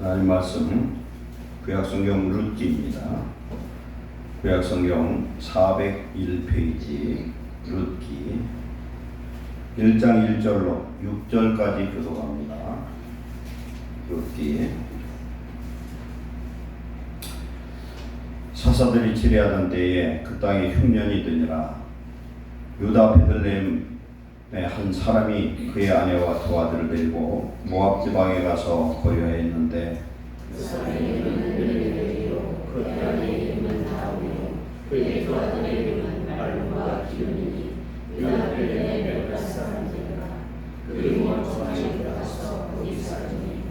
하나님 말씀 구약성경 룻기입니다. 구약성경 401페이지 룻기 1장 1절로 6절까지 교독합니다. 룻기 사사들이 치리하던 때에 그 땅에 흉년이 드니라. 유다 베들레헴의 한 사람이 그의 아내와 두 아들을 데리고 모압 지방에 가서 거류하였는데 그 사람의 이름은 엘리멜렉이요 그 아내의 이름은 나오미요 그의 두 아들의 이름은 말론과 기르니니 유다 베들레헴 몇 사람들이라. 그들이 먼저 집에 가서 거기 살더니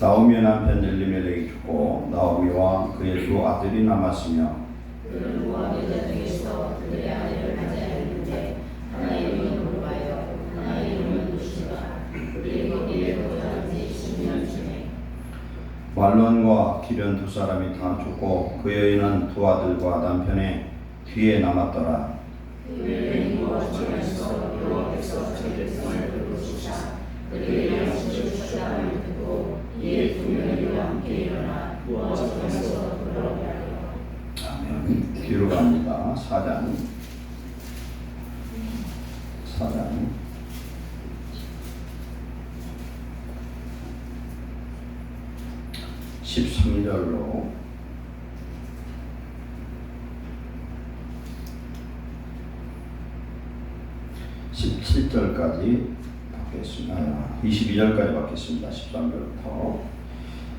나오미의 남편 엘리멜렉이 죽고 나오미와 그의 두 아들이 남았으며 그는 모압 여자중에서 그들의 아내를 맞이하였는데 하나의 이름은 올바요 하나의 이름은 루시바. 그들이 거기에 거주한 지 10년쯤에 말론과 기련 두 사람이 다 죽고 그 여인은 두 아들과 남편의 뒤에 남았더라. 그들의 모압 중에서 여호와께서 저들을 부르시사 그들의 양식을 주셨다는 듣고 이에 두 며느리와 함께 일어나 모압 중에서 돌아오게 하여 아멘. 뒤로 갑니다. 4장 13절로 17절까지 받겠습니다. 22절까지 받겠습니다. 13절부터.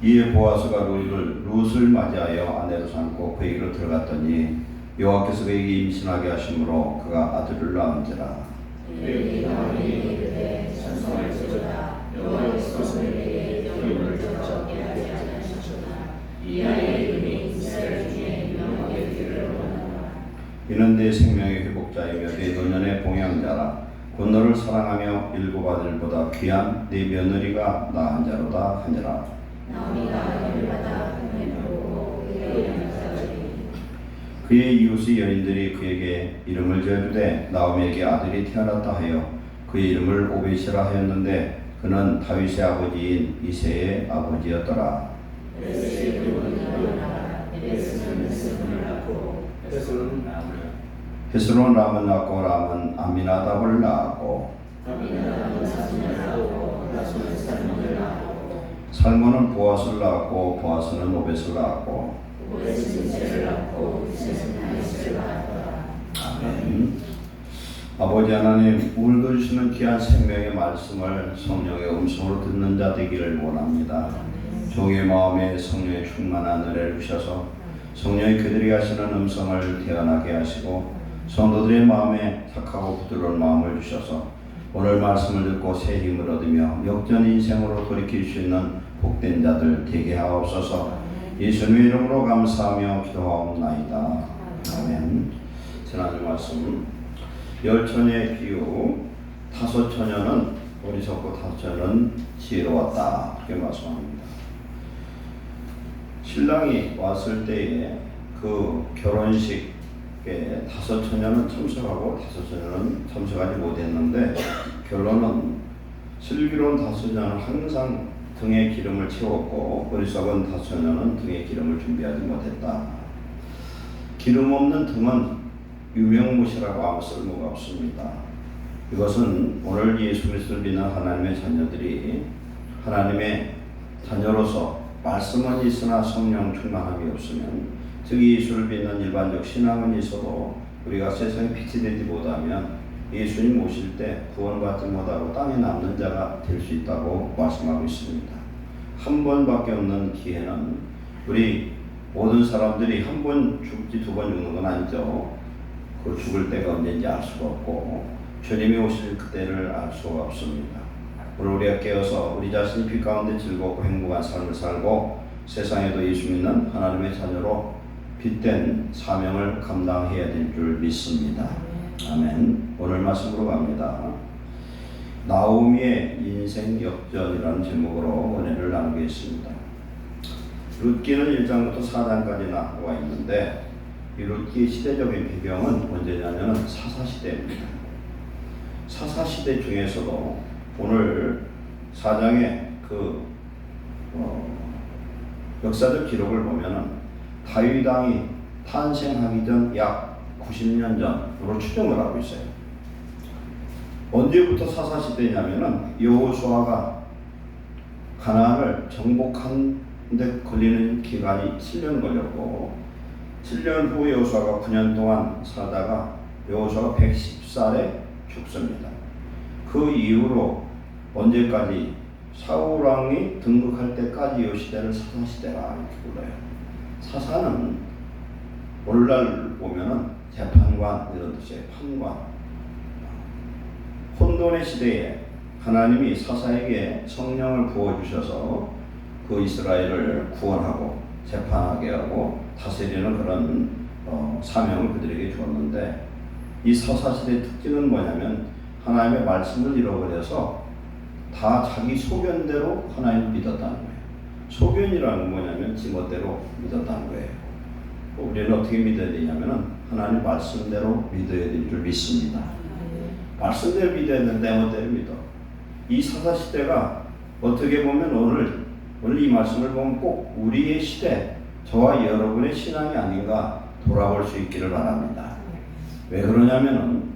이에 보아스가 룻을 맞이하여 아내로 삼고 그에게로 들어갔더니 여호와께서 그에게 임신하게 하심으로 그가 아들을 낳은지라. 그들이 나오미에게 이르되 전성할 지로다 여호와께서 그에게 영육을 더럽게 하지 않으셨으나 이 아이의 이름이 이스라엘 중에 유명하게 되기를 원하노라. 이는 내 생명의 회복자이며 내 노년의 봉양자라. 곧 너를 사랑하며 일곱 아들보다 귀한 내 며느리가 낳은 자로다 하니라. 나오미가 아내를 받아 품에 안고 그에게 안았더니 그의 이웃의 여인들이 그에게 이름을 지어주되 나오미에게 아들이 태어났다 하여 그의 이름을 오벳이라 하였는데 그는 다윗의 아버지인 이새의 아버지였더라. 에베스의 이름은 나오라. 에베스는 에스본을 낳고 에스본은 헤스론 람은 낳고 람은 암미나답을 낳았고 아미나답은 사손을 낳고 나손은 살몬을 낳고 살몬은 보아스를 낳았고 보아스는 오벳을 낳았고 오벳은 이새를 낳고 이새는 다윗을 낳았더라. 아멘. 아버지 하나님, 오늘도 주시는 귀한 생명의 말씀을 성령의 음성으로 듣는 자 되기를 원합니다. 종의 마음에 성령의 충만한 은혜를 주셔서 성령이 그들이 하시는 음성을 태어나게 하시고 성도들의 마음에 착하고 부드러운 마음을 주셔서 오늘 말씀을 듣고 새 힘을 얻으며 역전 인생으로 돌이킬 수 있는 복된 자들 되게 하옵소서. 예수님의 이름으로 감사하며 기도하옵나이다. 아멘. 지난주 말씀 열처녀의 비유 다섯 처녀는 어리석고 다섯 처녀는 지혜로웠다 그렇게 말씀합니다. 신랑이 왔을 때에 그 결혼식에 다섯 처녀는 참석하고 다섯 처녀는 참석하지 못했는데 결론은 슬기로운 다섯 처녀는 항상 등에 기름을 채웠고 어리석은 다섯 처녀는 등에 기름을 준비하지 못했다. 기름 없는 등은 유명무실하고 아무 쓸모가 없습니다. 이것은 오늘 예수 그리스도를 믿는 하나님의 자녀들이 하나님의 자녀로서 말씀은 있으나 성령 충만함이 없으면 즉 예수를 믿는 일반적 신앙은 있어도 우리가 세상에 빛이 되지 못하면 예수님 오실 때 구원받지 못하고 땅에 남는 자가 될 수 있다고 말씀하고 있습니다. 한 번밖에 없는 기회는 우리 모든 사람들이 한 번 죽지 두 번 죽는 건 아니죠. 그 죽을 때가 언제인지 알 수가 없고 주님이 오실 그때를 알 수가 없습니다. 오늘 우리가 깨어서 우리 자신이 빛 가운데 즐겁고 행복한 삶을 살고 세상에도 예수 믿는 하나님의 자녀로 빛된 사명을 감당해야 될 줄 믿습니다. 아멘. 오늘 말씀으로 갑니다. 나오미의 인생 역전이라는 제목으로 은혜를 나누겠습니다. 룻기는 1장부터 4장까지 나와 있는데 이 룻기의 시대적인 배경은 언제냐면 사사시대입니다. 사사시대 중에서도 오늘 4장의 그 역사적 기록을 보면은 다윗 왕이 탄생하기 전 약 90년 전으로 추정을 하고 있어요. 언제부터 사사시대냐면은 여호수아가 가나안을 정복한 데 걸리는 기간이 7년 걸렸고 7년 후 여호수아가 9년 동안 살다가 여호수아가 110살에 죽습니다. 그 이후로 언제까지 사울 왕이 등극할 때까지 이 시대를 사사시대라 이렇게 불러요. 사사는 오늘날 보면은 재판관 이런 뜻이에요. 판관. 혼돈의 시대에 하나님이 사사에게 성령을 부어주셔서 그 이스라엘을 구원하고 재판하게 하고 다스리는 그런 사명을 그들에게 주었는데 이 사사시대의 특징은 뭐냐면 하나님의 말씀을 잃어버려서 다 자기 소견대로 하나님을 믿었다는 거예요. 소견이라는 건 뭐냐면 지멋대로 믿었다는 거예요. 우리는 어떻게 믿어야 되냐면 하나님 말씀대로 믿어야 될 줄 믿습니다. 말씀대로 믿어야 되는데 내 멋대로 믿어. 이 사사시대가 어떻게 보면 오늘 이 말씀을 보면 꼭 우리의 시대, 저와 여러분의 신앙이 아닌가 돌아볼 수 있기를 바랍니다. 왜 그러냐면은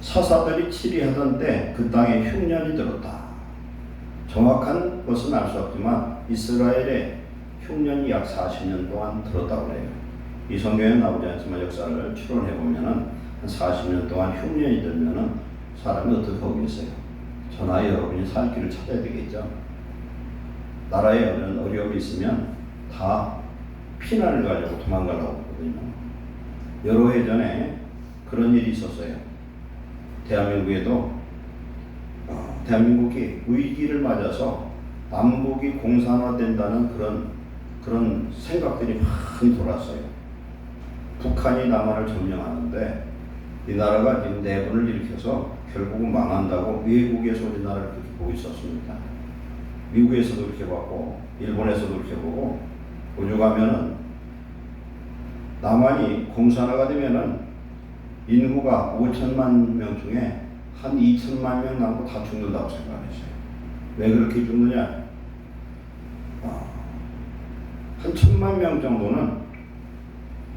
사사들이 치리하던 때 그 땅에 흉년이 들었다. 정확한 것은 알 수 없지만 이스라엘의 흉년이 약 40년 동안 들었다고 그래요. 이 성경에 나오지 않지만 역사를 추론해 보면은 한 40년 동안 흉년이 들면은 사람이 어떻게 하겠어요? 저나 여러분이 살 길을 찾아야 되겠죠. 나라에 어려움이 있으면 다 피난을 가려고 도망가려고 하거든요. 여러 해 전에 그런 일이 있었어요. 대한민국이 위기를 맞아서 남북이 공산화된다는 그런 생각들이 많이 돌았어요. 북한이 남한을 점령하는데 이 나라가 지금 내분을 일으켜서 결국은 망한다고 외국에서 우리나라를 그렇게 보고 있었습니다. 미국에서도 그렇게 봤고 일본에서도 그렇게 보고 오죽하면은 남한이 공산화가 되면은 인구가 5천만 명 중에 한 2천만 명 남고 다 죽는다고 생각했어요. 왜 그렇게 죽느냐? 한 1,000만 명 정도는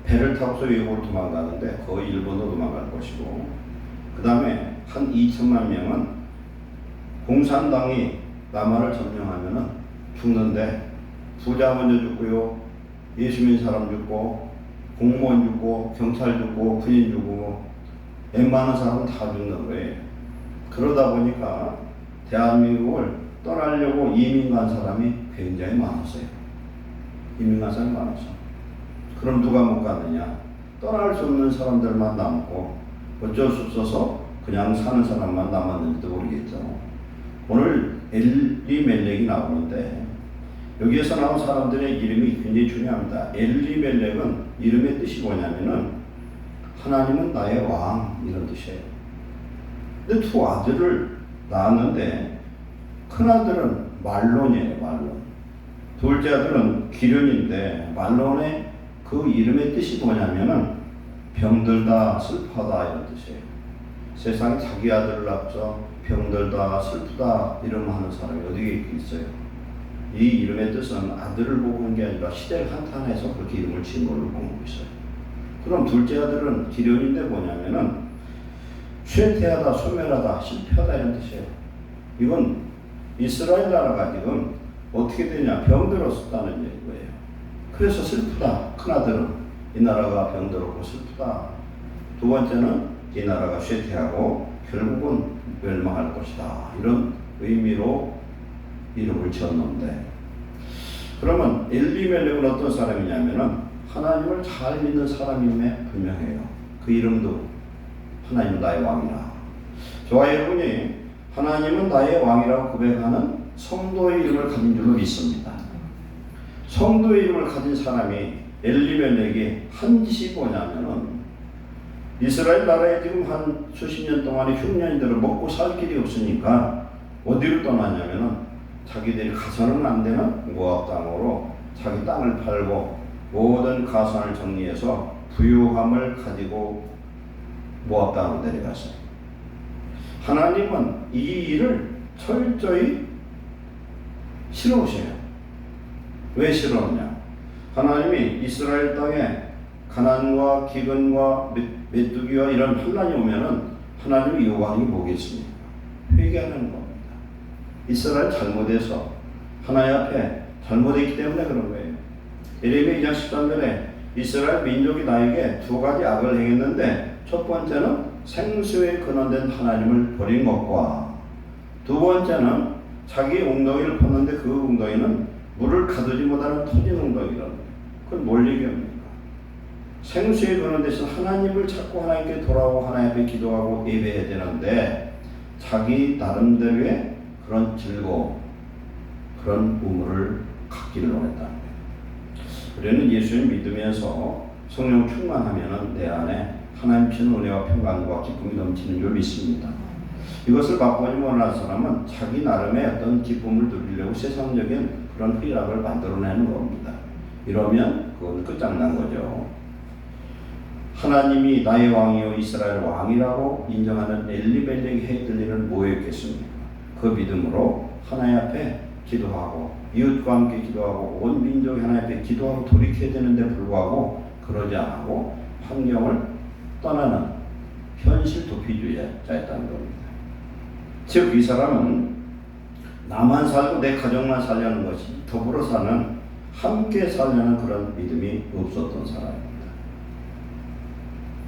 배를 타고서 외국으로 도망가는데 거의 일본으로 도망갈 것이고 그 다음에 한 2천만 명은 공산당이 남한을 점령하면은 죽는데 부자 먼저 죽고요, 예수 믿는 사람 죽고, 공무원 죽고, 경찰 죽고, 군인 죽고, 웬만한 사람은 다 죽는 거예요. 그러다 보니까 대한민국을 떠나려고 이민 간 사람이 굉장히 많았어요. 이민 간 사람이 많았어. 그럼 누가 못 갔느냐? 떠날 수 없는 사람들만 남고 어쩔 수 없어서 그냥 사는 사람만 남았는지도 모르겠죠. 오늘 엘리멜렉이 나오는데 여기에서 나온 사람들의 이름이 굉장히 중요합니다. 엘리멜렉은 이름의 뜻이 뭐냐면은 하나님은 나의 왕 이런 뜻이에요. 근데 두 아들을 낳았는데 큰 아들은 말론이에요. 말론. 둘째 아들은 기련인데 말론의 그 이름의 뜻이 뭐냐면은 병들다 슬퍼하다 이런 뜻이에요. 세상에 자기 아들을 낳죠. 병들다 슬프다 이름하는 사람이 어디 있어요? 이 이름의 뜻은 아들을 보고 한 게 아니라 시대를 한탄해서 그렇게 이름을 지은 걸로 보고 있어요. 그럼 둘째 아들은 기련인데 뭐냐면은 쇠퇴하다, 소멸하다, 실패하다 이런 뜻이에요. 이건 이스라엘 나라가 지금 어떻게 되냐? 병들었다는 얘기예요. 그래서 슬프다. 큰 아들은 이 나라가 병들었고 슬프다. 두 번째는 이 나라가 쇠퇴하고 결국은 멸망할 것이다. 이런 의미로 이름을 지었는데 그러면 엘리멜렉은 어떤 사람이냐면은 하나님을 잘 믿는 사람임에 분명해요. 그 이름도 하나님은 나의 왕이라. 저와 여러분이 하나님은 나의 왕이라고 고백하는 성도의 이름을 가진 줄로 믿습니다. 성도의 이름을 가진 사람이 엘리멜렉이 한 짓이 뭐냐면은 이스라엘 나라에 지금 한 수십 년 동안의 흉년이 들어 먹고 살 길이 없으니까 어디로 떠나냐면은 자기들이 가서는 안 되는 모압 땅으로 자기 땅을 팔고 모든 가산을 정리해서 부유함을 가지고 모압 땅으로 내려갔어요. 하나님은 이 일을 철저히 싫어하셔요. 왜 싫어하냐? 하나님이 이스라엘 땅에 가난과 기근과 메뚜기와 이런 환난이 오면은 하나님이 요구하는 게 뭐겠습니까? 회개하는 겁니다. 이스라엘 잘못해서 하나님 앞에 잘못했기 때문에 그런 거예요. 예레미야 2장 13절에 이스라엘 민족이 나에게 두 가지 악을 행했는데 첫 번째는 생수에 근원된 하나님을 버린 것과 두 번째는 자기 웅덩이를 팠는데 그 웅덩이는 물을 가두지 못하는 터진 웅덩이라는 거예요. 그건 뭘 얘기합니까? 생수에 근원돼서 하나님을 찾고 하나님께 돌아오고 하나님 앞에 기도하고 예배해야 되는데 자기 나름대로의 그런 즐거움, 그런 우물을 갖기를 원했다는 거예요. 우리는 예수님 믿으면서 성령 충만하면은 내 안에 하나님 주신 은혜와 평강과 기쁨이 넘치는 줄 믿습니다. 이것을 맛보지 못한 사람은 자기 나름의 어떤 기쁨을 누리려고 세상적인 그런 휘락을 만들어내는 겁니다. 이러면 그건 끝장난 거죠. 하나님이 나의 왕이요 이스라엘 왕이라고 인정하는 엘리멜렉이 해드릴 일은 뭐였겠습니까? 그 믿음으로 하나님 앞에 기도하고 이웃과 함께 기도하고 온 민족이 하나님 앞에 기도하고 돌이켜야 되는데 불구하고 그러지 않고 환경을 떠나는 현실 도피주의자였다는 겁니다. 즉 이 사람은 나만 살고 내 가족만 살려는 것이 더불어 사는 함께 살려는 그런 믿음이 없었던 사람입니다.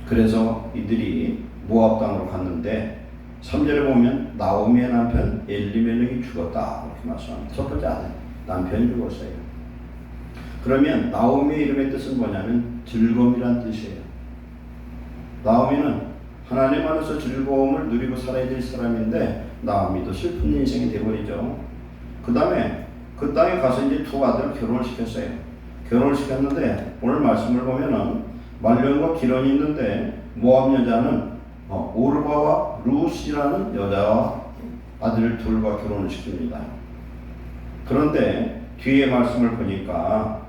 그래서 이들이 모압 땅으로 갔는데 3절에 보면 나오미의 남편 엘리멜렉이 죽었다 이렇게 말씀합니다. 첫 번째 아들 남편이 죽었어요. 그러면 나오미의 이름의 뜻은 뭐냐면 즐거움이란 뜻이에요. 나오미는 하나님 안에서 즐거움을 누리고 살아야 될 사람인데 나오미도 슬픈 인생이 되버리죠. 그 다음에 그 땅에 가서 이제 두 아들을 결혼을 시켰어요. 결혼을 시켰는데 오늘 말씀을 보면은 말년과 기런이 있는데 모압 여자는 오르바와 루시라는 여자와 아들 둘과 결혼을 시킵니다. 그런데 뒤에 말씀을 보니까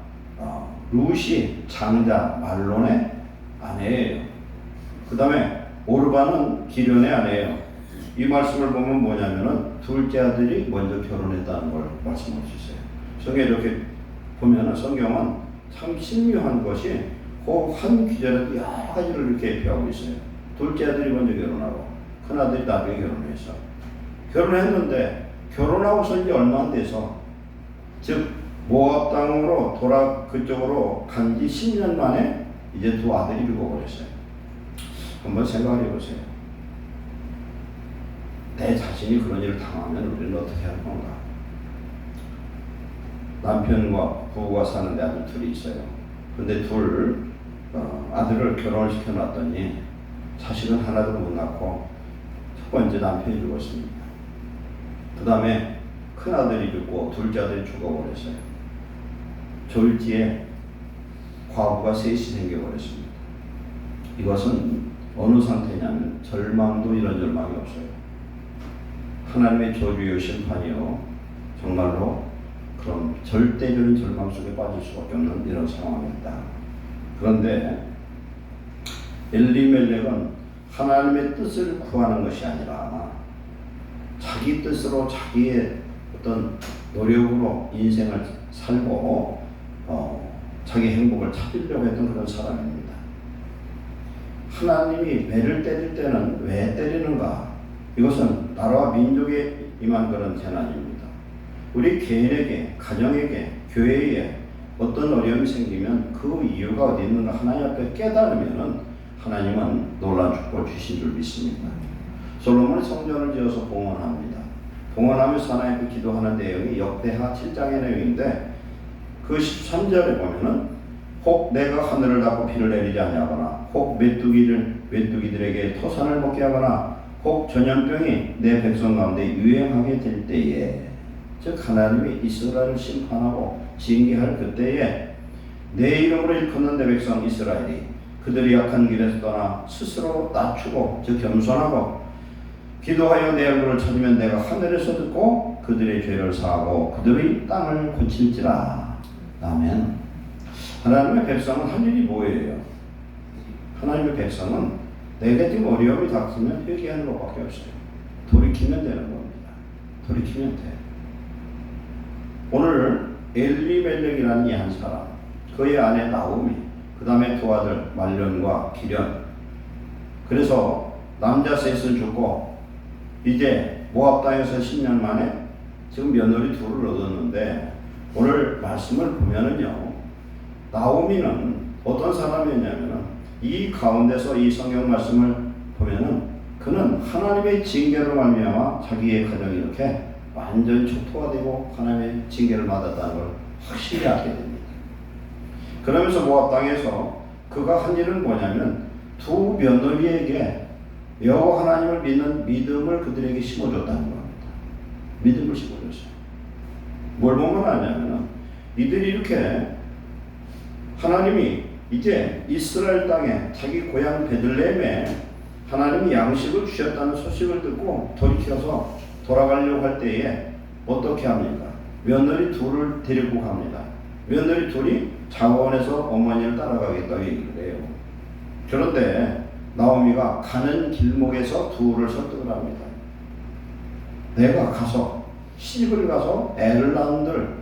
루시 장자 말론의 아내예요. 그 다음에 오르바는 기련의 아내예요. 이 말씀을 보면 뭐냐면은 둘째 아들이 먼저 결혼했다는 걸 말씀할 수 있어요. 성경에 이렇게 보면은 성경은 참 신묘한 것이 그 한 귀절에도 여러 가지를 이렇게 표하고 있어요. 둘째 아들이 먼저 결혼하고 큰 아들이 나중에 결혼해서 결혼했는데 결혼하고서 이제 얼마 안 돼서 즉 모압 땅으로 그쪽으로 간 지 10년 만에 이제 두 아들이 죽어버렸어요. 한번 생각해 보세요. 내 자신이 그런 일을 당하면 우리는 어떻게 할 건가? 남편과 부부가 사는데 아들 둘이 있어요. 근데 아들을 결혼을 시켜놨더니 자식은 하나도 못 낳고 첫 번째 남편이 죽었습니다. 그 다음에 큰 아들이 죽고 둘째 아들이 죽어버렸어요. 졸지에 과부가 셋이 생겨버렸습니다. 이것은 어느 상태냐면 절망도 이런 절망이 없어요. 하나님의 저주요 심판이요 정말로 그런 절대적인 절망 속에 빠질 수밖에 없는 이런 상황입니다. 그런데 엘리멜렉은 하나님의 뜻을 구하는 것이 아니라 자기 뜻으로 자기의 어떤 노력으로 인생을 살고 자기 행복을 찾으려고 했던 그런 사람입니다. 하나님이 매를 때릴 때는 왜 때리는가? 이것은 나라와 민족에 임한 그런 재난입니다. 우리 개인에게, 가정에게, 교회에 어떤 어려움이 생기면 그 이유가 어디 있는가 하나님 앞에 깨달으면은 하나님은 놀라운 축복을 주신 줄 믿습니다. 솔로몬이 성전을 지어서 봉헌합니다. 봉헌하면서 하나님 앞에 기도하는 내용이 역대하 7장의 내용인데 그 13절에 보면은 혹 내가 하늘을 닫고 비를 내리지 아니하거나 혹 메뚜기들에게 토산을 먹게 하거나 혹 전염병이 내 백성 가운데 유행하게 될 때에 즉 하나님이 이스라엘을 심판하고 징계할 그때에 내 이름으로 일컫는 내 백성 이스라엘이 그들이 약한 길에서 떠나 스스로 낮추고 즉 겸손하고 기도하여 내 얼굴을 찾으면 내가 하늘에서 듣고 그들의 죄를 사하고 그들의 땅을 고칠지라. 아멘. 하나님의 백성은 할 일이 뭐예요? 하나님의 백성은 내가 지금 어려움이 닥치면 회개하는 것밖에 없어요. 돌이키면 되는 겁니다. 돌이키면 돼. 오늘 엘리멜렉이라는 이 한 사람, 그의 아내 나오미, 그 다음에 두 아들 말론과 기련. 그래서 남자 셋은 죽고 이제 모압 땅에서 10년 만에 지금 며느리 둘을 얻었는데, 오늘 말씀을 보면은요, 나오미는 어떤 사람이었냐면은, 이 가운데서 이 성경 말씀을 보면은 그는 하나님의 징계로 말미암아 자기의 가정이 이렇게 완전 초토화되고 하나님의 징계를 받았다는 걸 확실히 알게 됩니다. 그러면서 모압 땅에서 그가 한 일은 뭐냐면, 두 며느리에게 여호와 하나님을 믿는 믿음을 그들에게 심어줬다는 겁니다. 믿음을 심어줬어요. 뭘 보면 아냐면은, 이들이 이렇게 하나님이 이제 이스라엘 땅에 자기 고향 베들레헴에 하나님이 양식을 주셨다는 소식을 듣고 돌이켜서 돌아가려고 할 때에 어떻게 합니까? 며느리 둘을 데리고 갑니다. 며느리 둘이 자원에서 어머니를 따라가겠다고 얘기를 해요. 그런데 나오미가 가는 길목에서 둘을 설득을 합니다. 내가 가서 시집을 가서 애를 낳은들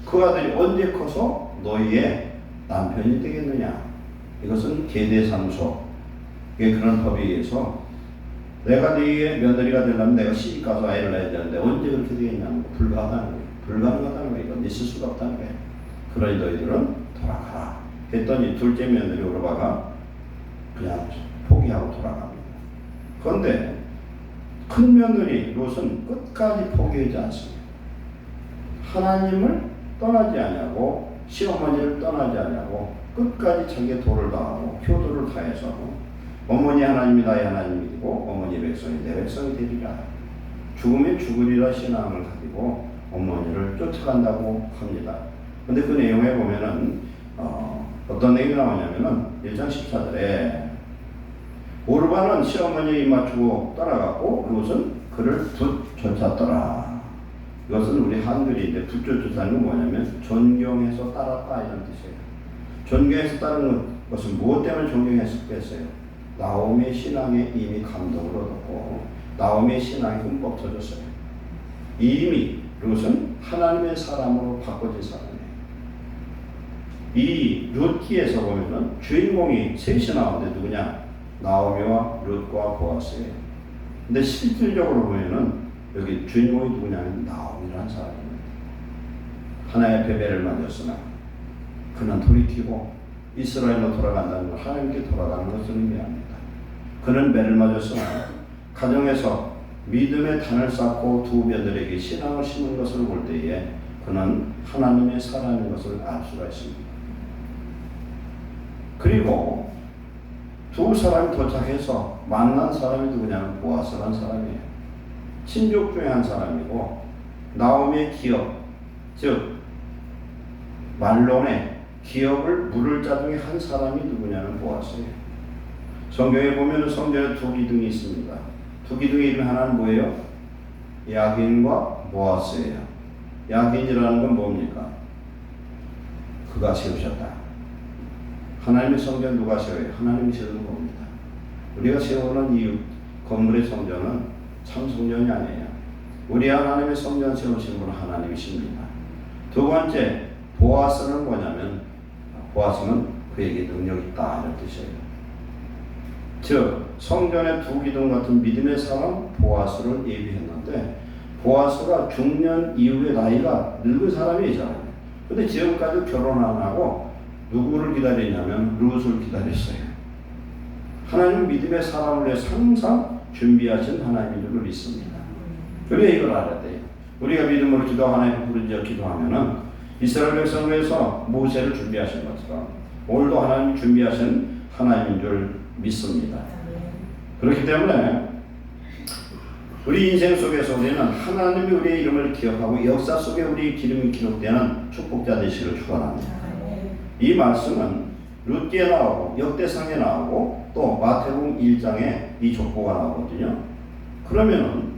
그 아들이 언제 커서 너희의 남편이 되겠느냐? 이것은 계대상속의 그런 법에 의해서 내가 너희의 며느리가 되려면 내가 시집 가서 애를 낳아야 되는데 언제 그렇게 되겠냐는 거, 불가하다는 거예요. 불가능하다는 거예요. 이건 있을 수가 없다는 거예요. 그러니 너희들은 돌아가라 했더니 둘째 며느리 오르바가 그냥 포기하고 돌아갑니다. 그런데 큰 며느리 롯은 끝까지 포기하지 않습니다. 하나님을 떠나지 않냐고, 시어머니를 떠나지 않냐고 끝까지 자기의 도를 다하고 효도를 다해서 어머니 하나님이 나의 하나님이고 어머니 백성이 내 백성이 되리라, 죽으면 죽으리라 신앙을 가지고 어머니를 쫓아간다고 합니다. 근데 그 내용에 보면은 어떤 내용이 나오냐면은 1장 14절에 오르바는 시어머니에 입 맞추고 따라갔고 롯은 그를 쫓았더라. 이것은 우리 한글인데 쫓았다는 건 뭐냐면 존경해서 따랐다 이런 뜻이에요. 존경해서 따르는 것은 무엇 때문에 존경했었겠어요? 나오미의 신앙에 이미 감동을 얻었고 나오미의 신앙이 흠뻑 터졌어요. 이미 롯은 하나님의 사람으로 바꿔진 사람이에요. 이 룻기에서 보면은 주인공이 셋이 나오는데 누구냐? 나오미와 룻과 보아스예요. 근데 실질적으로 보면은 여기 주인공이 누구냐면 나오미라는 사람입니다. 하나의 베베를 맞았으나 그는 돌이키고 이스라엘로 돌아간다는 건 하나님께 돌아가는 것을 의미합니다. 그는 매를 맞았으나 가정에서 믿음의 단을 쌓고 두 며느리에게 신앙을 심은 것을 볼 때에 그는 하나님의 사람인 것을 알 수가 있습니다. 그리고 두 사람이 도착해서 만난 사람이 누구냐면 보아스라는 사람이에요. 친족 중에 한 사람이고 나오미의 기업, 즉 말론의 기업을 물을 자 중에 한 사람이 누구냐면 보아스예요. 성경에 보면 성전에 두 기둥이 있습니다. 두 기둥의 이름 하나는 뭐예요? 야긴과 보아스예요. 야긴이라는 건 뭡니까? 그가 세우셨다. 하나님의 성전 누가 세워요? 하나님이 세우는 겁니다. 우리가 세우는 이 건물의 성전은 참 성전이 아니에요. 우리 하나님의 성전 세우신 분은 하나님이십니다. 두 번째, 보아스는 뭐냐면 보아스는 그에게 능력이 있다 이런 뜻이에요. 즉 성전의 두 기둥 같은 믿음의 사람 보아스를 예비했는데 보아스가 중년 이후에 나이가 늙은 사람이잖아요. 근데 지금까지 결혼 안 하고 누구를 기다리냐면 룻을 기다렸어요. 하나님은 믿음의 사람을 위해 항상 준비하신 하나님인 줄 믿습니다. 우리가 이걸 알아야 돼요. 우리가 믿음으로 기도 하나님을 부르짖어 기도하면은 이스라엘 백성을 위해서 모세를 준비하신 것처럼 오늘도 하나님이 준비하신 하나님인 줄 믿습니다. 그렇기 때문에 우리 인생 속에서 우리는 하나님이 우리의 이름을 기억하고 역사 속에 우리 이름이 기록되는 축복자 되시기를 축원합니다. 이 말씀은 룻기에 나오고 역대상에 나오고 또 마태복음 1장에 이 족보가 나오거든요. 그러면은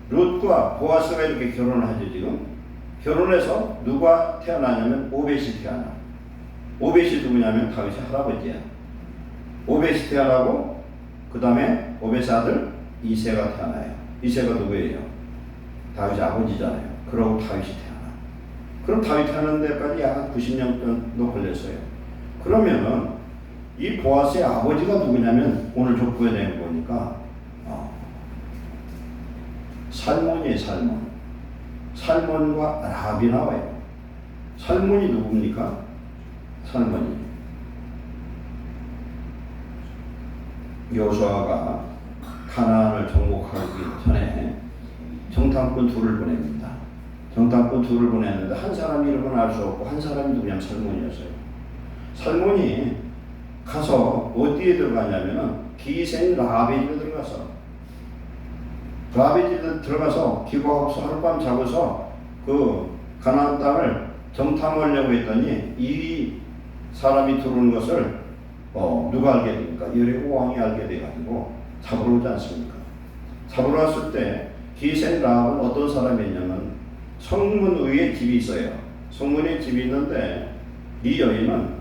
룻과 보아스가 이렇게 결혼을 하죠. 지금 결혼해서 누가 태어나냐면 오벳이 태어나. 오벳이 누구냐면 다윗의 할아버지야. 오벳이 태어나고 그 다음에 오벳의 아들 이새가 태어나요. 이새가 누구예요? 다윗의 아버지잖아요. 그러고 다윗이 태어나. 그럼 다윗 하는 데까지 약 90년 정도 걸렸어요. 그러면은 이 보아스의 아버지가 누구냐면 오늘 족보에 내는 거니까 살몬이에요. 살몬과 라합이 나와요. 살몬이 누굽니까? 살몬이 여호수아가 가나안을 정복하기 전에 정탐꾼 둘을 보냅니다. 정탐꾼 둘을 보냈는데 한 사람 이름은 알 수 없고 한 사람이 누구냐면 살몬이었어요. 살몬이 가서 어디에 들어가냐면은 기생 라합의 집에 들어가서 라합의 집에 들어가서 기고하고서 하룻밤 자고서 그 가나안 땅을 정탐하려고 했더니 이 사람이 들어오는 것을 누가 알게 됩니까? 여리고 왕이 알게 돼가지고 잡으러 오지 않습니까? 잡으러 왔을 때 기생 라합은 어떤 사람이냐면 성문 위에 집이 있어요. 성문에 집이 있는데 이 여인은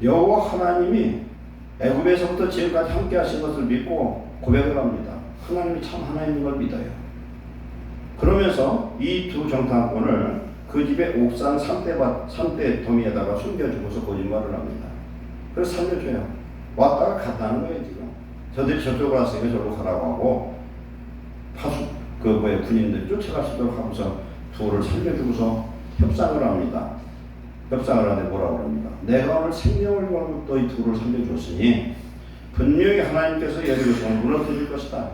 여호와 하나님이 애굽에서부터 지금까지 함께 하신 것을 믿고 고백을 합니다. 하나님이 참 하나님인 걸 믿어요. 그러면서 이 두 정탐꾼을 그 집의 옥상 산대 더미에다가 숨겨주고서 거짓말을 합니다. 그래서 살려줘요. 왔다가 갔다는 거예요. 지금 저들이 저쪽으로 왔으니까 저로 가라고 하고 군인들이 쫓아갈 수 있도록 하면서 둘을 살려주고서 협상을 합니다. 협상을 하는데 뭐라고 합니까? 내가 오늘 생명을 걸고 너희 둘을 살려줬으니 분명히 하나님께서 여리고성을 무너뜨릴 것이다.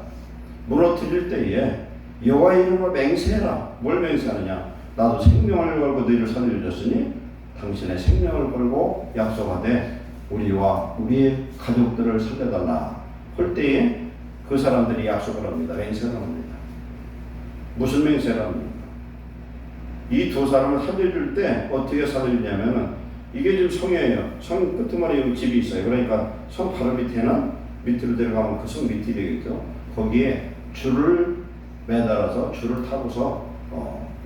무너뜨릴 때에 여호와 이름으로 맹세해라. 뭘 맹세하느냐? 나도 생명을 걸고 너희를 살려줬으니 당신의 생명을 걸고 약속하되 우리와 우리의 가족들을 살려달라. 할 때에 그 사람들이 약속을 합니다. 맹세를 합니다. 무슨 맹세를 합니까? 이 두 사람을 살려줄 때 어떻게 살려주냐면은 이게 지금 성이에요. 성 끄트머리에 집이 있어요. 그러니까 성 바로 밑에는 밑으로 내려가면 그 성 밑이 되겠죠. 거기에 줄을 매달아서 줄을 타고서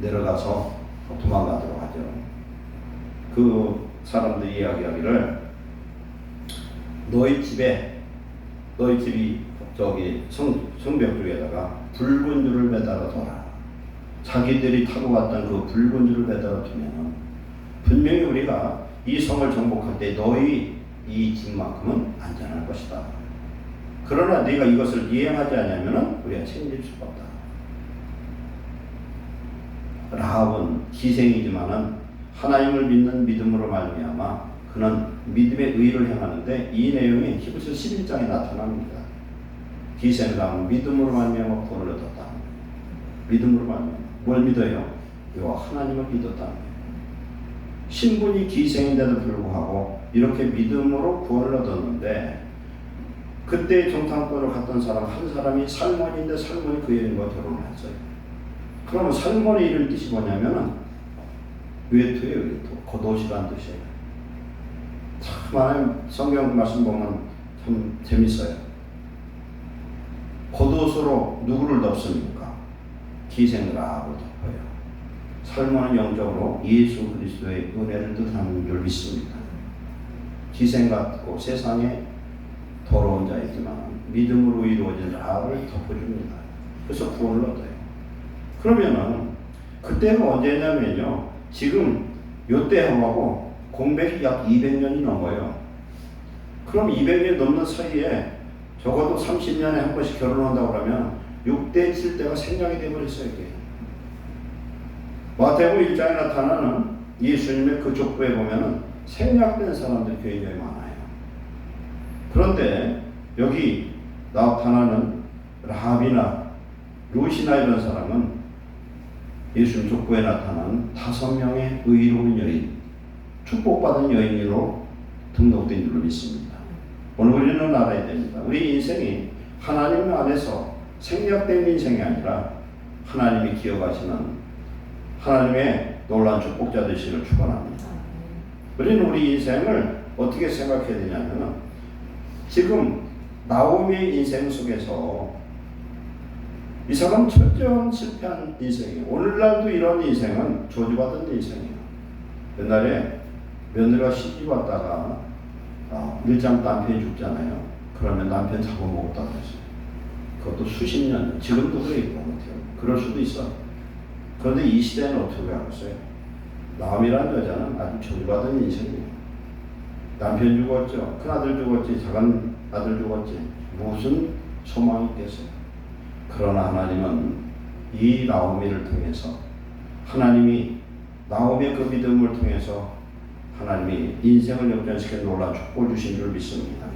내려가서 도망가도록 하죠. 그 사람들이 이야기하기를 너희 집이 저기 성벽 쪽에다가 붉은 줄을 매달아 둬라. 자기들이 타고 왔던 그 붉은 줄을 매달아 두면 분명히 우리가 이 성을 정복할 때 너희 이 집만큼은 안전할 것이다. 그러나 네가 이것을 이행하지 않으면 우리가 책임질 수가 없다. 라합은 기생이지만은 하나님을 믿는 믿음으로 말미암아 그는 믿음의 의를 행하는데 이 내용이 히브리서 11장에 나타납니다. 기생 라합은 믿음으로 말미암아 구원을 얻었다. 믿음으로 말미암아 뭘 믿어요? 여호와 하나님을 믿었다는 거예요. 신분이 기생인데도 불구하고 이렇게 믿음으로 구원을 얻었는데 그때 정탐꾼으로 갔던 사람 한 사람이 살몬인데 살몬이 그 여인과 결혼을 했어요. 그러면 살몬의 이름 뜻이 뭐냐면은 외투예요. 외투. 겉옷이라는 뜻이에요. 참 하나님 성경 말씀 보면 참 재밌어요. 겉옷으로 누구를 덮습니까? 기생 라합을 덮어요. 살몬은 영적으로 예수 그리스도의 은혜를 뜻하는 줄 믿습니다. 기생 같고 세상에 더러운 자이지만 믿음으로 이루어진 라합을 덮어줍니다. 그래서 구원을 얻어요. 그러면은 그때가 언제냐면요. 지금 요때하고 공백이 약 200년이 넘어요. 그럼 200년 넘는 사이에 적어도 30년에 한 번씩 결혼한다고 그러면 6대 7대가 생략이 되어버렸어요. 이게. 마태복음 1장에 나타나는 예수님의 그 족보에 보면은 생략된 사람들이 굉장히 많아요. 그런데 여기 나타나는 라합이나 룻이나 이런 사람은 예수님 족보에 나타난 5명의 의로운 여인, 축복받은 여인으로 등록된 줄로 믿습니다. 오늘 우리는 알아야 됩니다. 우리 인생이 하나님 안에서 생략된 인생이 아니라 하나님이 기억하시는 하나님의 놀라운 축복자 되시기를 축원합니다. 우리는 우리 인생을 어떻게 생각해야 되냐면 지금 나오미의 인생 속에서 이 사람은 철저한 실패한 인생이에요. 오늘날도 이런 인생은 저주받은 인생이에요. 옛날에 며느리가 시집 왔다가 일장 남편이 죽잖아요. 그러면 남편 잡아먹었다고 했어요. 그것도 수십 년, 지금도 그래 있고 그럴 수도 있어. 그런데 이 시대는 어떻게 하고 있어요? 나오미라는 여자는 아주 저주받은 인생이에요. 남편 죽었죠. 큰아들 죽었지. 작은 아들 죽었지. 무슨 소망이 있겠어요. 그러나 하나님은 이 나오미를 통해서 하나님이 나오미의 그 믿음을 통해서 하나님이 인생을 역전시켜 놀라운 축복을 주신 줄 믿습니다.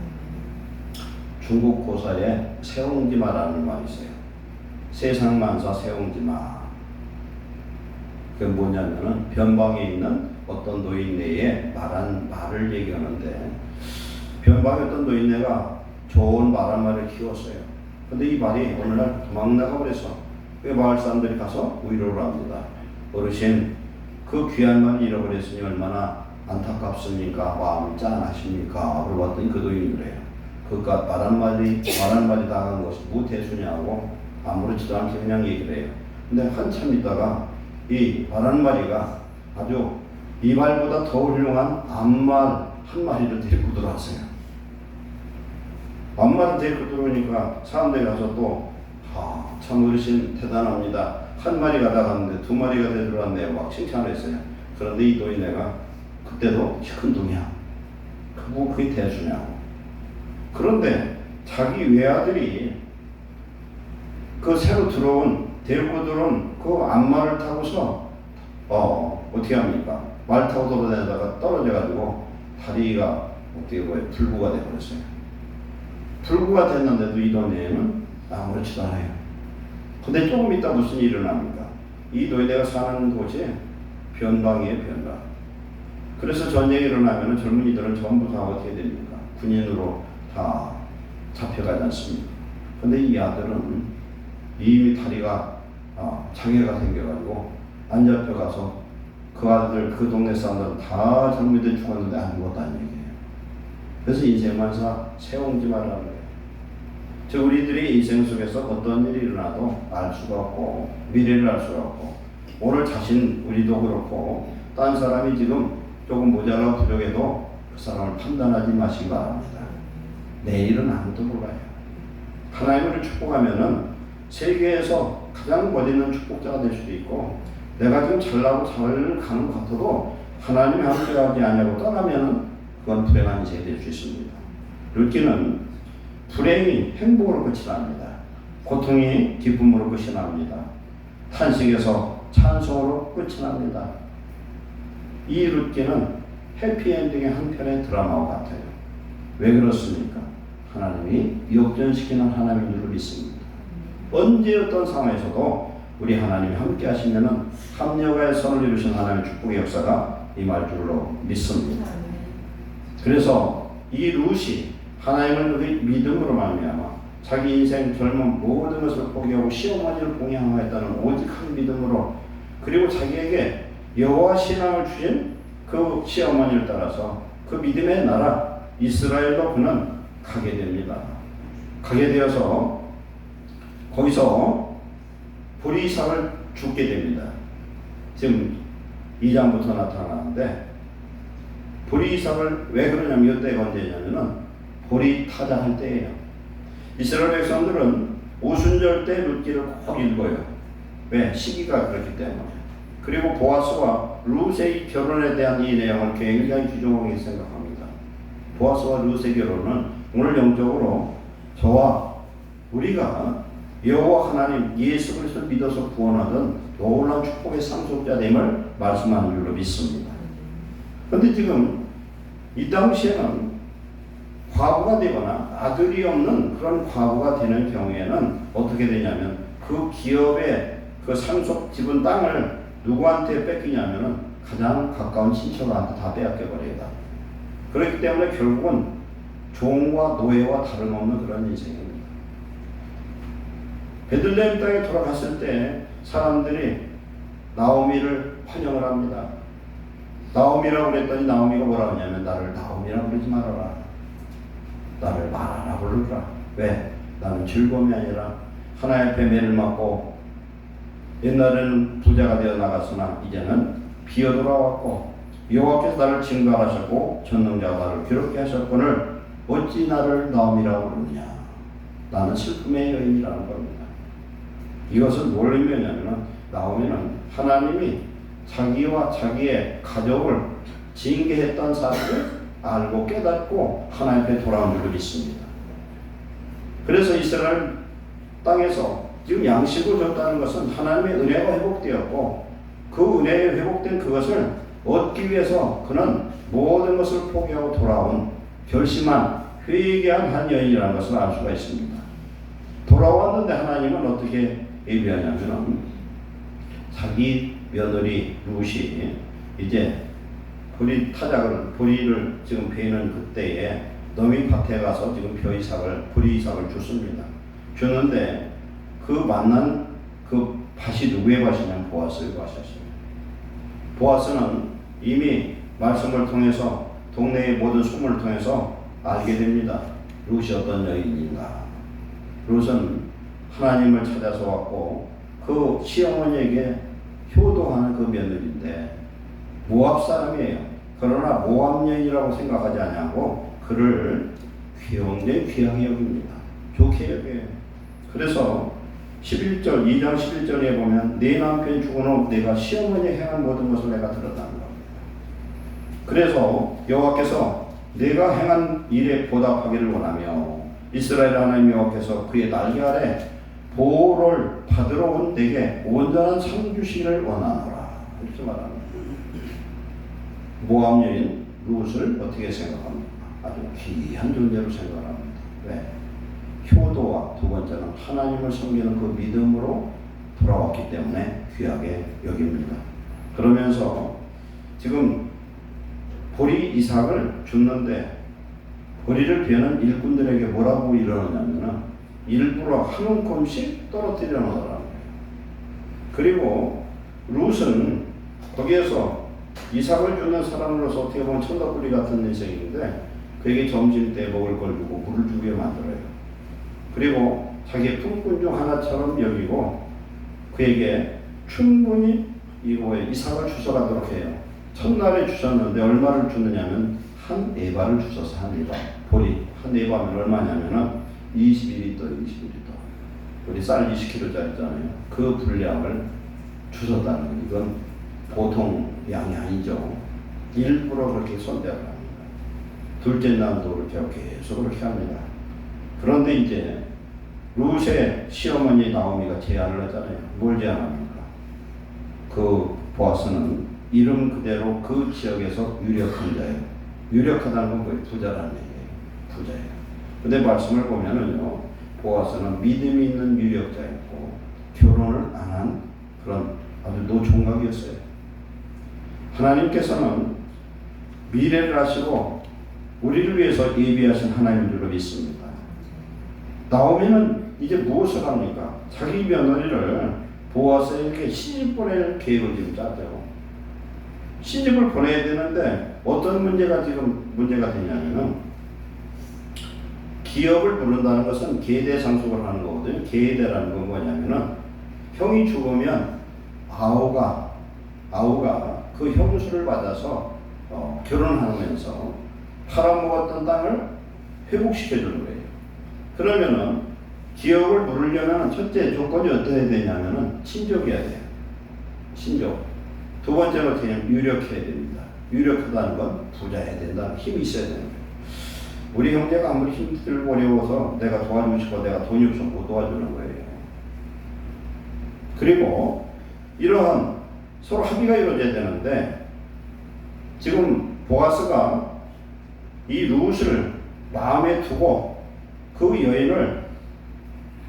중국 고사에 세옹지마라는 말이 있어요. 세상 만사 세옹지마. 그게 뭐냐면은 변방에 있는 어떤 노인네의 말한 말을 얘기하는데, 변방에 어떤 노인네가 좋은 말 한 마리를 키웠어요. 근데 이 말이 어느 날 도망 나가버려서 그 마을 사람들이 가서 위로를 합니다. 어르신, 그 귀한 말을 잃어버렸으니 얼마나 안타깝습니까? 마음이 짠하십니까? 물어봤더니 그 노인이 그래요. 그깟 말 한마디 당한 것이 무대수냐고 아무렇지도 않게 그냥 얘기를 해요. 근데 한참 있다가 이 말 한마디가 아주 이 말보다 더 훌륭한 암말 한 마리를 데리고 들어왔어요. 암말을 데리고 들어오니까 사람들이 가서 또 참 어르신 대단합니다. 한 마리가 나갔는데 두 마리가 되돌아왔네요. 막 칭찬을 했어요. 그런데 이 노인네가 그때도 큰 동이야. 그게 대수냐고. 그런데 자기 외아들이 그 새로 데리고 들어온 그 암말을 타고서 어떻게 합니까? 말 타고 돌아다니다가 떨어져가지고 다리가 불구가 돼버렸어요. 불구가 됐는데도 이 노인네는 아무렇지도 않아요. 근데 조금 있다 무슨 일이 일어납니까? 이 노인네가 사는 곳이 변방이에요, 변방. 그래서 전쟁이 일어나면 젊은이들은 전부 다 어떻게 됩니까? 군인으로 다 잡혀가지 않습니까? 근데 이 아들은 이미 다리가 장애가 생겨가지고 안 잡혀가서 그 아들, 그 동네 사람들은 다 젊은이들 죽었는데 아무것도 안 얘기해요. 그래서 인생만사 세옹지마라는 거예요. 즉 우리들이 인생 속에서 어떤 일이 일어나도 알 수가 없고 미래를 알 수가 없고, 오늘 우리도 그렇고 딴 사람이 지금 조금 모자라고 부족해도 그 사람을 판단하지 마시기 바랍니다. 내일은 아무도 몰라요. 하나님을 축복하면은 세계에서 가장 멋있는 축복자가 될 수도 있고, 내가 지금 잘나고 잘 가는 것 같아도 하나님이 함께하지 않냐고 떠나면은 그건 불행한 인생이 될 수 있습니다. 룻기는 불행이 행복으로 끝이 납니다. 고통이 기쁨으로 끝이 납니다. 탄식에서 찬송으로 끝이 납니다. 이 룻기는 해피엔딩의 한 편의 드라마와 같아요. 왜 그렇습니까? 하나님이 역전시키는 하나님인 줄 믿습니다. 언제 어떤 상황에서도 우리 하나님이 함께 하시면은 합력의 선을 이루신 하나님의 축복의 역사가 임할 줄로 믿습니다. 그래서 이 룻이 하나님을 믿음으로 말미암아 자기 인생 젊은 모든 것을 포기하고 시어머니를 공양하였다는 오직 한 믿음으로, 그리고 자기에게 여호와 신앙을 주신 그 시어머니를 따라서 그 믿음의 나라 이스라엘로 그는 가게 됩니다. 가게 되어서 거기서 보리삭을 죽게 됩니다. 지금 2장부터 나타나는데, 보리삭을 왜 그러냐면 이때가 언제냐면은 보리 타자할 때예요. 이스라엘 백성들은 오순절 때 룻기를 꼭 읽어요. 왜? 시기가 그렇기 때문에. 그리고 보아스와 룻의 결혼에 대한 이 내용을 굉장히 귀중하게 생각합니다. 보아스와 룻의 결혼은 오늘 영적으로 저와 우리가 여호와 하나님 예수 그리스도를 믿어서 구원하던 놀라운 축복의 상속자됨을 말씀하는 줄로 믿습니다. 그런데 지금 이 당시에는 과부가 되거나 아들이 없는 그런 과부가 되는 경우에는 어떻게 되냐면 그 기업의 그 상속 지분 땅을 누구한테 뺏기냐면은 가장 가까운 친척한테 다 빼앗겨 버립니다. 그렇기 때문에 결국은 종과 노예와 다름없는 그런 인생입니다. 베들레헴 땅에 돌아갔을 때 사람들이 나오미를 환영을 합니다. 나오미라고 그랬더니 나오미가 뭐라고 하냐면 나를 나오미라고 그러지 말아라. 나를 마라라 부르라. 왜? 나는 즐거움이 아니라 하나님 앞에 매를 맞고, 옛날에는 부자가 되어 나갔으나 이제는 비어 돌아왔고 여호와께서 나를 징벌하셨고 전능자가 나를 괴롭게 하셨거늘 어찌 나를 나오미라고 부르느냐. 나는 슬픔의 여인이라는 겁니다. 이것은 뭘 의미하냐면 나오미는 하나님이 자기와 자기의 가족을 징계했던 사실을 알고 깨닫고 하나님 앞에 돌아온 줄을 믿습니다. 그래서 이스라엘 땅에서 지금 양식을 줬다는 것은 하나님의 은혜가 회복되었고 그 은혜에 회복된 그것을 얻기 위해서 그는 모든 것을 포기하고 돌아온 결심한 회개한 한 여인이라는 것을 알 수가 있습니다. 돌아왔는데 하나님은 어떻게 예비하냐면 자기 며느리 룻이 이제 보리를 지금 베는 그때에 너미 밭에 가서 지금 보리 이삭을 줬습니다. 주는데 그 만난 그 밭이 누구의 밭이냐면 보아스의 밭이었습니다. 보아스는 이미 말씀을 통해서 동네의 모든 소문을 통해서 알게 됩니다. 룻이 어떤 여인인가. 룻은 하나님을 찾아서 왔고 그 시어머니에게 효도하는 그 며느리인데 모압 사람이에요. 그러나 모압 여인이라고 생각하지 않냐고 그를 굉장히 귀하게 여깁니다. 좋게 여겨요. 그래서 2장 11절에 보면 내 남편이 죽은 후 내가 시어머니에 행한 모든 것을 내가 들었다는 겁니다. 그래서 여호와께서 내가 행한 일에 보답하기를 원하며 이스라엘 하나님 여호와께서 그의 날개 아래 보호를 받으러 온 내게 온전한 상 주시기를 원하노라. 이렇게 말합니다. 모압 여인 룻을 어떻게 생각합니까? 아주 귀한 존재로 생각합니다. 왜? 효도와 두 번째는 하나님을 섬기는 그 믿음으로 돌아왔기 때문에 귀하게 여깁니다. 그러면서 지금 보리 이삭을 줬는데 보리를 베는 일꾼들에게 뭐라고 이러느냐면 일부러 한 움큼씩 떨어뜨려 놓으라는 거예요. 그리고 룻은 거기에서 이삭을 주는 사람으로서 어떻게 보면 천덕꾸리 같은 인생인데 그에게 점심 때 먹을 걸 주고 물을 주게 만들어요. 그리고 자기의 품꾼 중 하나처럼 여기고 그에게 충분히 이삭을 주워가도록 해요. 첫날에 주셨는데 얼마를 주느냐면 한 에바를 주셔서 한 에바. 보리 한 에바면 얼마냐면은 22리터. 우리 쌀 20kg짜리잖아요. 그 분량을 주셨다는 거예요. 이건 보통 양이 아니죠. 일부러 그렇게 손대를 합니다. 둘째 날도 그렇게 계속 그렇게 합니다. 그런데 이제 룻의 시어머니 나오미가 제안을 하잖아요. 뭘 제안합니까? 그 보아스는 이름 그대로 그 지역에서 유력한 자예요. 유력하다는 건 뭐예요? 부자라는 얘기예요. 부자예요. 근데 말씀을 보면은요, 보아스는 믿음이 있는 유력자였고 결혼을 안 한 그런 아주 노총각이었어요. 하나님께서는 미래를 아시고 우리를 위해서 예비하신 하나님인 줄로 믿습니다. 나오미는 이제 무엇을 합니까? 자기 며느리를 보아스에게 시집 보낼 계획을 지금 짜죠. 시집을 보내야 되는데 어떤 문제가 되냐면은 기업을 부른다는 것은 계대상속을 하는 거거든요. 계대라는 건 뭐냐면은 형이 죽으면 아우가 그 형수를 받아서 결혼하면서 팔아먹었던 땅을 회복시켜주는 거예요. 그러면은 기업을 물으려면 첫째 조건이 어떠해야 되냐면은 친족이어야 돼요. 친족. 두 번째는 어떻게 하냐면 유력해야 됩니다. 유력하다는 건 부자해야 된다. 힘이 있어야 되는 거예요. 우리 형제가 아무리 힘들고 어려워서 내가 도와주고 싶어 내가 돈이 없어서 못 도와주는 거예요. 그리고 이러한 서로 합의가 이루어져야 되는데 지금 보아스가 이 룻을 마음에 두고 그 여인을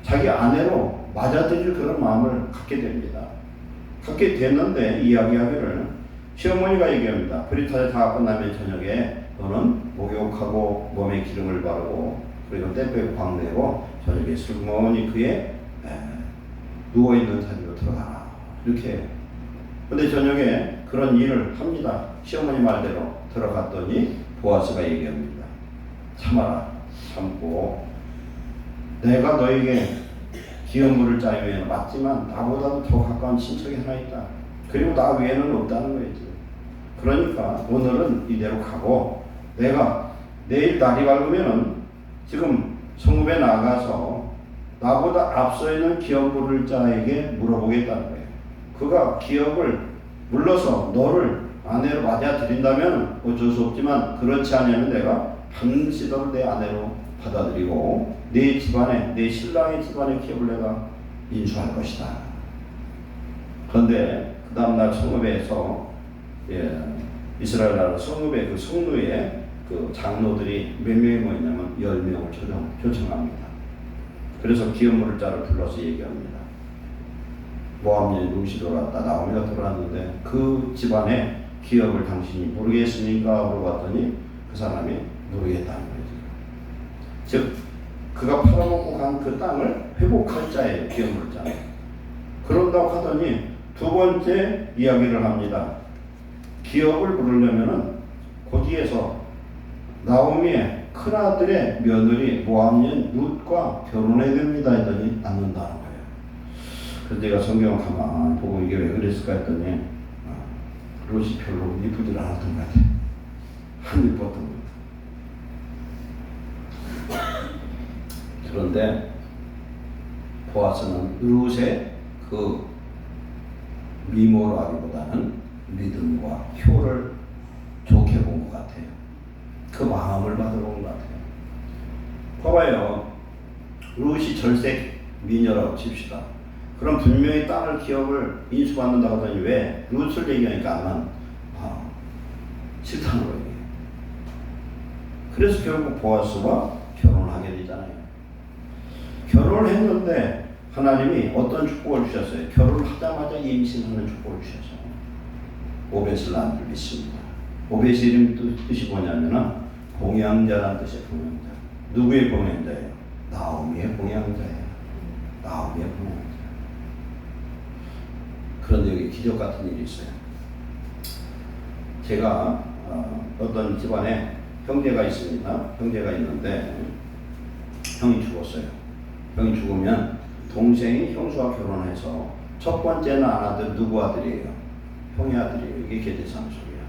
자기 아내로 맞아들일 그런 마음을 갖게 됩니다. 갖게 됐는데 이야기하기를 시어머니가 얘기합니다. 브리타제 다 끝나면 저녁에 너는 목욕하고 몸에 기름을 바르고 그리고 때 빼고 광내고 저녁에 슬그머니 그의 누워있는 자리로 들어가라. 이렇게. 근데 저녁에 그런 일을 합니다. 시어머니 말대로 들어갔더니 보아스가 얘기합니다. 참아라. 참고 내가 너에게 기업물을 짜유에는 맞지만 나보다도 더 가까운 친척이 하나 있다. 그리고 나 외에는 없다는 거지. 그러니까 오늘은 이대로 가고 내가 내일 날이 밝으면은 지금 성읍에 나가서 나보다 앞서 있는 기업물을 자에게 물어보겠다는 거예요. 그가 기업을 물러서 너를 아내로 맞아들인다면 어쩔 수 없지만 그렇지 않으면 내가 반드시 너를 내 아내로 받아들이고 내 집안에 내 신랑의 집안의 기업을 내가 인수할 것이다. 그런데 그 다음날 성읍에서 이스라엘 나라 성읍의 그 성루에 그 장로들이 몇 명이 모였냐면 10명을 초청합니다. 그래서 기업물을 자를 불러서 얘기합니다. 모압 여인 룻이 돌아왔다. 나오미가 돌아왔는데 그 집안의 기업을 당신이 모르겠습니까? 물어봤더니 그 사람이 모르겠다는 거예요. 즉 그가 팔아먹고 간 그 땅을 회복할 자예요. 기업물 자. 그런다고 하더니 두 번째 이야기를 합니다. 기업을 부르려면은 거기에서 나오미의 큰아들의 며느리 모압 여인 룻과 결혼해야 됩니다 했더니 않는다는 거예요. 그래서 내가 성경을 가만히 보고 이게 왜 그랬을까 했더니 룻이 별로 이쁘지 않았던 것 같아요. 안 이뻤던 것 같아요. 그런데 보아스는 룻의 그 미모로 하기보다는 믿음과 효를 좋게 본 것 같아요. 그 마음을 받아본 것 같아요. 봐봐요. 룻이 절색 미녀라고 칩시다. 그럼 분명히 땅을 기업을 인수받는다고 하더니 왜 룻을 얘기하니까 안 싫다는 거예요. 그래서 결국 보아스와 결혼하게 되잖아요. 결혼을 했는데 하나님이 어떤 축복을 주셨어요? 결혼을 하자마자 임신하는 축복을 주셨어요. 오벳을 낳은 줄 믿습니다. 오벳의 이름 뜻이 뭐냐면은 봉양자라는 뜻이에요. 봉양자. 누구의 봉양자예요? 나오미의 봉양자예요. 나오미의 봉양자. 그런데 여기 기적 같은 일이 있어요. 제가 어떤 집안에 형제가 있습니다. 형제가 있는데 형이 죽었어요. 형이 죽으면 동생이 형수와 결혼해서 첫 번째는 아들 누구 아들이에요? 형의 아들이에요. 이게 계대상속이야.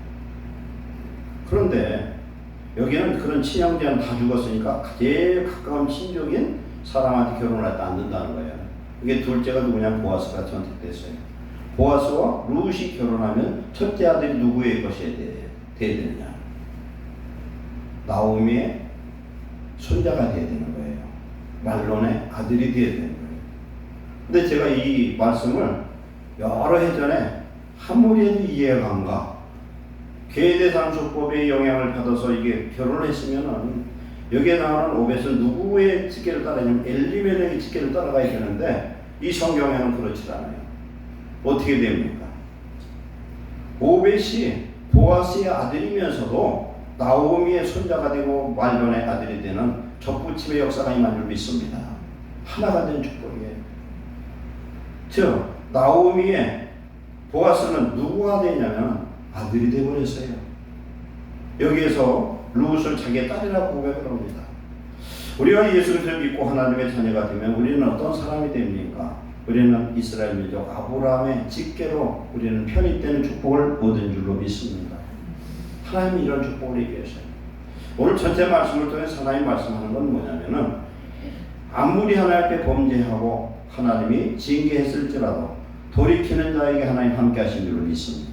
그런데 여기는 그런 친형제는 다 죽었으니까 제일 가까운 친족인 사람한테 결혼을 할때 안 된다는 거예요. 이게 둘째가 누구냐? 보아스가 선택됐어요. 보아스와 룻이 결혼하면 첫째 아들이 누구의 것이 돼야 되느냐? 나오미의 손자가 돼야 되는 거예요. 말론의 아들이 돼야 되는 거예요. 근데 제가 이 말씀을 여러 해 전에 아무리 해도 이해가 안 가. 계대상속법의 영향을 받아서 이게 결혼을 했으면은 여기에 나오는 오벳은 누구의 직계를 따르냐면 엘리멜렉의 직계를 따라가야 되는데 이 성경에는 그렇지 않아요. 어떻게 됩니까? 오벳이 보아스의 아들이면서도 나오미의 손자가 되고 말론의 아들이 되는 접붙임의 역사가 임한 줄 믿습니다. 하나가 된 축복이에요. 즉 나오미의 보아스는 누구가 되냐면 아들이 되어버렸어요. 여기에서 룻을 자기의 딸이라고 고백을 합니다. 우리가 예수 그리스도를 믿고 하나님의 자녀가 되면 우리는 어떤 사람이 됩니까? 우리는 이스라엘 민족 아브라함의 직계로 우리는 편입되는 축복을 얻은 줄로 믿습니다. 하나님이 이런 축복을 얘기했어요. 오늘 전체 말씀을 통해서 하나님 말씀하는 건 뭐냐면은 아무리 하나님 앞에 범죄하고 하나님이 징계했을지라도 돌이키는 자에게 하나님 함께 하신 줄로 믿습니다.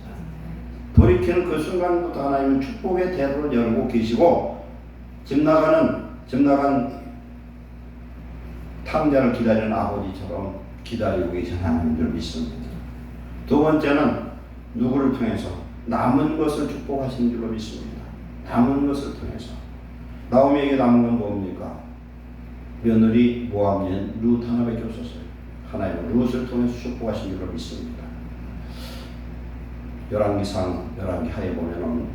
돌이키는 그 순간부터 하나님은 축복의 대로를 열고 계시고 집 나간 탕자를 기다리는 아버지처럼 기다리고 계신 하나님인 줄 믿습니다. 두 번째는 누구를 통해서 남은 것을 축복하신 줄로 믿습니다. 남은 것을 통해서 나오미에게 남은 건 뭡니까? 며느리 모압 여인 룻 하나밖에 없었어요. 하나님은 룻을 통해서 축복하신 줄로 믿습니다. 열왕기상 열왕기 하에 보면은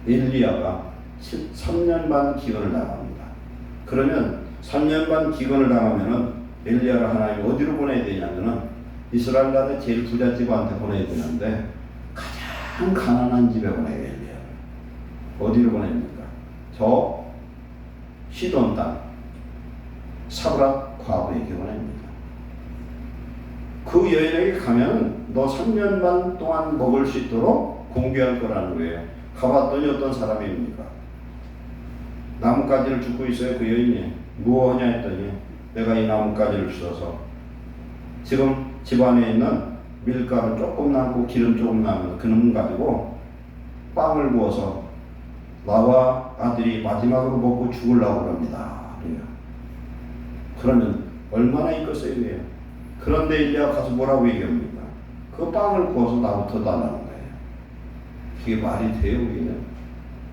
엘리야가 3년 반 기근을 당합니다. 그러면 3년 반 기근을 당하면은 엘리야를 하나님이 어디로 보내야 되냐면은 이스라엘 나라의 제일 부잣집한테 보내야 되는데 가장 가난한 집에 보내야 돼요. 어디로 보냅니까? 저 시돈 땅 사브라 과부에게 보냅니다. 그 여인에게 가면 너 3년 반 동안 먹을 수 있도록 공개할 거라는 거예요. 가봤더니 어떤 사람입니까? 나뭇가지를 줍고 있어요. 그 여인이 무엇하냐 했더니 내가 이 나뭇가지를 주어서 지금 집안에 있는 밀가루 조금 남고 기름 조금 남은 그놈 가지고 빵을 구워서 나와 아들이 마지막으로 먹고 죽으려고 합니다. 그래요. 그러면 얼마나 이것을 해요. 그런데 일리야가 가서 뭐라고 얘기합니까? 그 빵을 구워서 나부터 달라는 거예요. 그게 말이 돼요, 그게?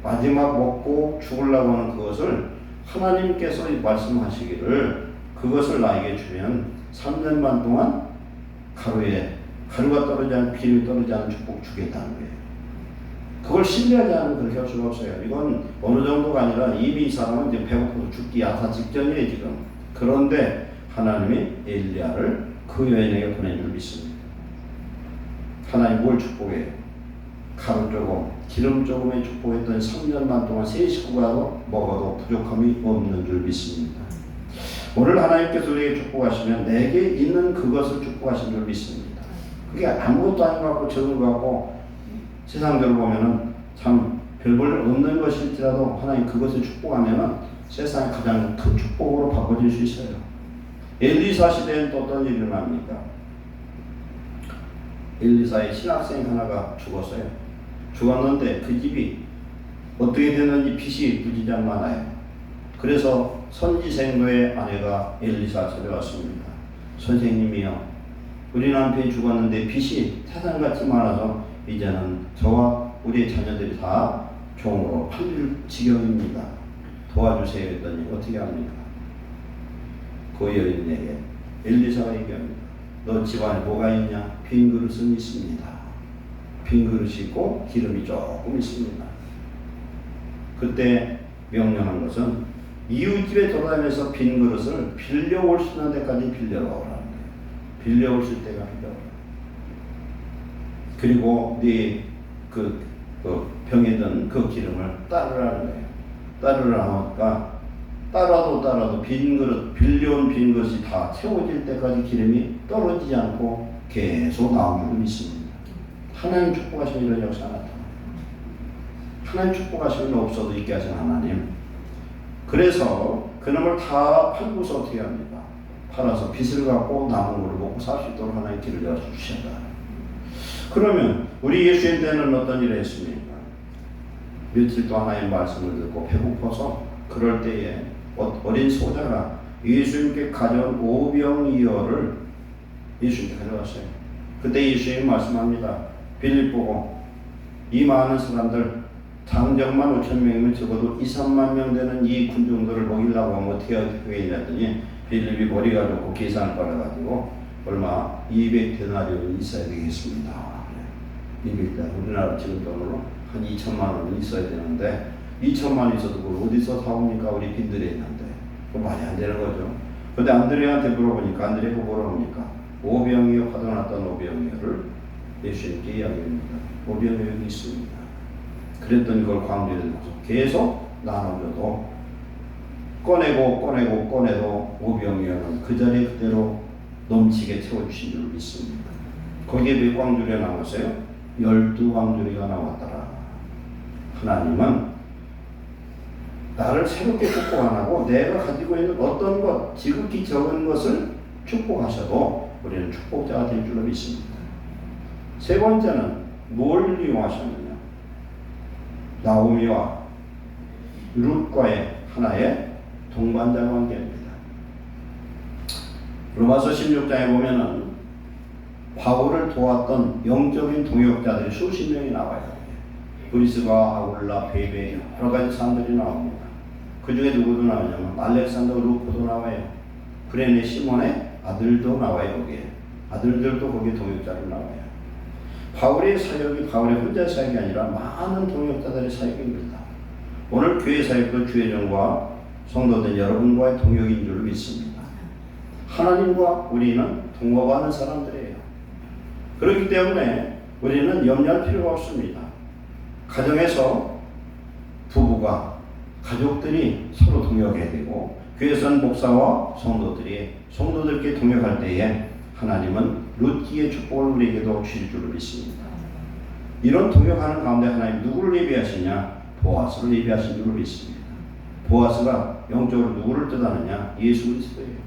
마지막 먹고 죽으려고 하는 그것을 하나님께서 말씀하시기를 그것을 나에게 주면 3년만 동안 가루가 떨어지지 않은 비름이 떨어지지 않은 축복 주겠다는 거예요. 그걸 신뢰하지 않으면 그렇게 할 수가 없어요. 이건 어느 정도가 아니라 이미 이 사람은 이제 배고파서 죽기 야사 직전이에요, 지금. 그런데 하나님이 엘리야를 그 여인에게 보낸 줄 믿습니다. 하나님 뭘 축복해요? 가루 조금, 기름 조금에 축복했던 3년만 동안 세 식구가 먹어도 부족함이 없는 줄 믿습니다. 오늘 하나님께서 우리에게 축복하시면 내게 있는 그것을 축복하신 줄 믿습니다. 그게 아무것도 아닌 것 같고 적은 것 같고 세상대로 보면은 참 별 볼 없는 것일지라도 하나님 그것을 축복하면은 세상의 가장 큰 축복으로 바꿔질 수 있어요. 엘리사 시대엔 또 어떤 일이 일어납니까? 엘리사의 신학생 하나가 죽었어요. 죽었는데 그 집이 어떻게 되는지 빚이 부지장 많아요. 그래서 선지생도의 아내가 엘리사 찾아왔습니다. 선생님이요, 우리 남편이 죽었는데 빚이 태산같이 많아서 이제는 저와 우리 자녀들이 다 종으로 팔릴 지경입니다. 도와주세요 했더니 어떻게 합니까? 그 여인에게 엘리사가 얘기합니다. 너 집안에 뭐가 있냐? 빈 그릇은 있습니다. 빈 그릇이 있고 기름이 조금 있습니다. 그때 명령한 것은 이웃집에 돌아다니면서 빈 그릇을 빌려올 수 있는 데까지 빌려오라는 거예요. 빌려올 수 있을 때가 빌려오라. 그리고 네 병에 든 그 기름을 따르라는 거예요. 따르라니까 따라도 빈 그릇, 빌려온 빈 그릇이 다 채워질 때까지 기름이 떨어지지 않고 계속 나오는 걸 믿습니다. 하나님 축복하시면 이런 역사 나타나요. 하나님 축복하시면 없어도 있게 하신 하나님. 그래서 그놈을 다 팔고서 어떻게 합니까? 팔아서 빚을 갖고 남은 걸 먹고 살 수 있도록 하나님 길을 열어주신다. 그러면 우리 예수님 때는 어떤 일을 했습니까? 며칠 동안 하나님 말씀을 듣고 배고파서 그럴 때에 어린 소자가 예수님께 가져온 오병이어를 예수님께 가져왔어요. 그때 예수님이 말씀합니다. 빌립보고 이 많은 사람들 장정만 5,000명이면 적어도 2, 3만 명 되는 이 군중들을 먹이려고 하면 어떻게 했더니 빌립이 머리가 좋고 계산을 빨아가지고 얼마 200데나리온이 있어야 되겠습니다. 200데나리온 우리나라 지금 돈으로 한 2천만 원은 있어야 되는데 2천만 원 있어도 그걸 어디서 사옵니까? 우리 빈들에 있는데 그거 말이 안 되는 거죠. 그런데 안드레한테 물어보니까 안드레가 뭐라고 합니까? 오병이어 가져놨던 오병이어를 예수님께 이야기합니다. 오병이어 여기 있습니다. 그랬더니 그걸 광주에 계속 나눠줘도 꺼내도 오병이어는 그 자리에 그대로 넘치게 채워주신 줄 믿습니다. 거기에 몇 광주리가 나왔어요? 12광주리가 나왔더라. 하나님은 나를 새롭게 축복 안 하고 내가 가지고 있는 어떤 것, 지극히 적은 것을 축복하셔도 우리는 축복자가 될 줄로 믿습니다. 세 번째는 뭘 이용하셨느냐? 나오미와 룻과의 하나의 동반자 관계입니다. 로마서 16장에 보면은 바울을 도왔던 영적인 동역자들이 수십 명이 나와요. 브리스가, 아울라, 베베 여러 가지 사람들이 나옵니다. 그 중에 누구도 나오냐면 알렉산더 루포도 나와요. 구레네 시몬의 아들도 나와요. 거기에 아들들도 거기에 동역자로 나와요. 바울의 사역이 바울의 혼자 사역이 아니라 많은 동역자들의 사역입니다. 오늘 교회 사역도 주의정과 성도들 여러분과의 동역인 줄 믿습니다. 하나님과 우리는 동업하는 사람들이에요. 그렇기 때문에 우리는 염려할 필요가 없습니다. 가정에서 부부가 가족들이 서로 동역해야 되고 교회선 목사와 성도들께 동역할 때에 하나님은 룻기의 축복을 우리에게도 주실 줄 믿습니다. 이런 동역하는 가운데 하나님 누구를 예비하시냐? 보아스를 예비하신 줄 믿습니다. 보아스가 영적으로 누구를 뜻하느냐? 예수 그리스도예요.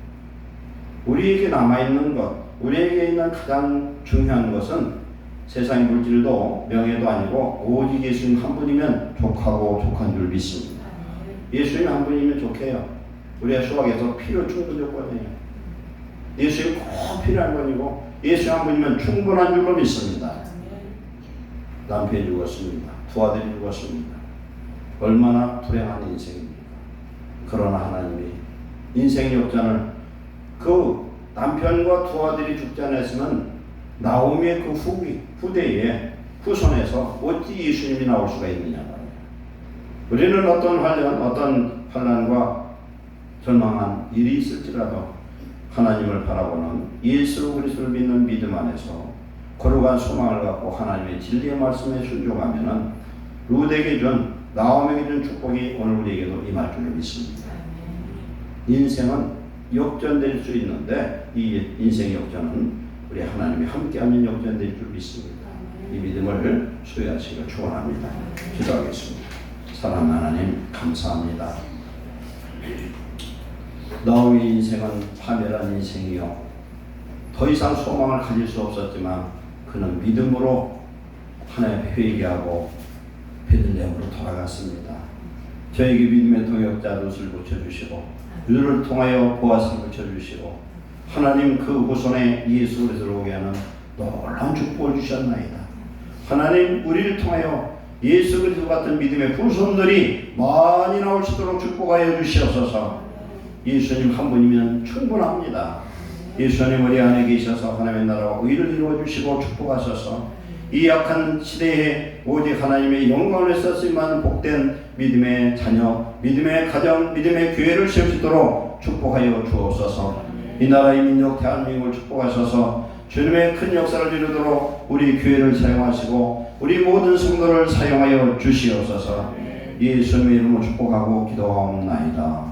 우리에게 남아있는 것, 우리에게 있는 가장 중요한 것은 세상의 물질도 명예도 아니고 오직 예수님 한 분이면 족하고 족한 줄 믿습니다. 예수님 한 분이면 족해요. 우리가 수학에서 필요 충분 조건이에요. 예수님 꼭 필요한 분이고 예수 한 분이면 충분한 줄로 믿습니다. 남편이 죽었습니다. 두 아들이 죽었습니다. 얼마나 불행한 인생입니까? 그러나 하나님이 인생 역전을 그 남편과 두 아들이 죽지 않았으면 나오미의 그 후대에 후손에서 어찌 예수님이 나올 수가 있느냐 말이에요. 우리는 어떤 환난과 절망한 일이 있을지라도 하나님을 바라보는 예수 그리스도를 믿는 믿음 안에서 거룩한 소망을 갖고 하나님의 진리의 말씀에 순종하면은 루드에게 준 나오미에게 준 축복이 오늘 우리에게도 임할 줄로 믿습니다. 인생은 역전될 수 있는데 이 인생 역전은 우리 하나님이 함께하면 역전될 줄 믿습니다. 이 믿음을 소유하시기를 축원합니다. 기도하겠습니다. 사랑하는 하나님 감사합니다. 나오미의 인생은 파멸한 인생이요 더 이상 소망을 가질 수 없었지만 그는 믿음으로 하나님 앞에 회개하고 베들레헴으로 돌아갔습니다. 저에게 믿음의 동역자 룻을 붙여주시고 룻을 통하여 보아스를 붙여주시고 하나님 그 후손에 예수 그리스도를 오게 하는 놀라운 축복을 주셨나이다. 하나님 우리를 통하여 예수 그리스도 같은 믿음의 후손들이 많이 나올 수 있도록 축복하여 주시옵소서. 예수님 한 분이면 충분합니다. 예수님 우리 안에 계셔서 하나님의 나라와 의를 이루어 주시고 축복하셔서 이 약한 시대에 오직 하나님의 영광을 쓰시만 복된 믿음의 자녀, 믿음의 가정, 믿음의 교회를 세울 수 있도록 축복하여 주옵소서. 이 나라의 민족 대한민국을 축복하셔서 주님의 큰 역사를 이루도록 우리 교회를 사용하시고 우리 모든 성도를 사용하여 주시옵소서. 예수님의 이름으로 축복하고 기도하옵나이다.